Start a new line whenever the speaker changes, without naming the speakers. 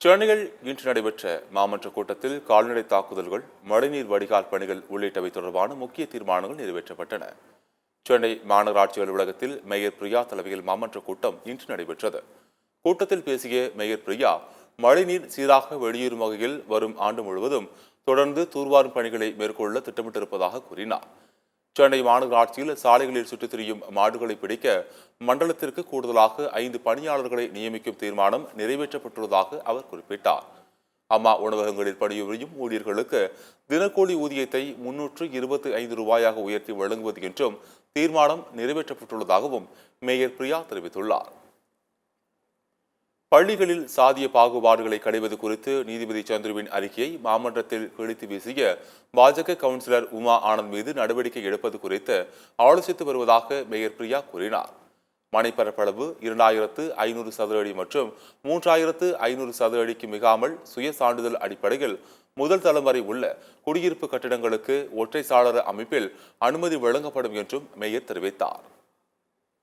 சென்னையில் இன்று நடைபெற்ற மாமன்ற கூட்டத்தில் கால்நடை தாக்குதல்கள், மழைநீர் வடிகால் பணிகள் உள்ளிட்டவை தொடர்பான முக்கிய தீர்மானங்கள் நிறைவேற்றப்பட்டன. சென்னை மாநகராட்சி அலுவலகத்தில் மேயர் பிரியா தலைமையில் மாமன்ற கூட்டம் இன்று நடைபெற்றது. கூட்டத்தில் பேசிய மேயர் பிரியா, மழைநீர் சீராக வெளியேறும் வகையில் வரும் ஆண்டு முழுவதும் தொடர்ந்து தூர்வாரும் பணிகளை மேற்கொள்ள திட்டமிட்டிருப்பதாக கூறினார். சென்னை மாநகராட்சியில் சாலைகளில் சுற்றித் திரியும் மாடுகளை பிடிக்க மண்டலத்திற்கு கூடுதலாக 5 பணியாளர்களை நியமிக்கும் தீர்மானம் நிறைவேற்றப்பட்டுள்ளதாக அவர் குறிப்பிட்டார். அம்மா உணவகங்களில் பணிபுரியும் ஊழியர்களுக்கு தினக்கூலி ஊதியத்தை 325 ரூபாயாக உயர்த்தி வழங்குவது என்றும் தீர்மானம் நிறைவேற்றப்பட்டுள்ளதாகவும் மேயர் பிரியா தெரிவித்துள்ளார். பள்ளிகளில் சாதிய பாகுபாடுகளை களைவது குறித்து நீதிபதி சந்துருவின் அறிக்கையை மாமன்றத்தில் கிழித்து வீசிய பாஜக கவுன்சிலர் உமா ஆனந்த் மீது நடவடிக்கை எடுப்பது குறித்து ஆலோசித்து வருவதாக மேயர் பிரியா கூறினார். மனைப்பரப்பளவு 2500 சதுர அடி மற்றும் 3500 சதுர அடிக்கு மிகாமல் சுய சான்றிதழ் அடிப்படையில் முதல் தலைமுறை உள்ள குடியிருப்பு கட்டிடங்களுக்கு ஒற்றை சாளர அமைப்பில் அனுமதி வழங்கப்படும் என்றும் மேயர் தெரிவித்தார்.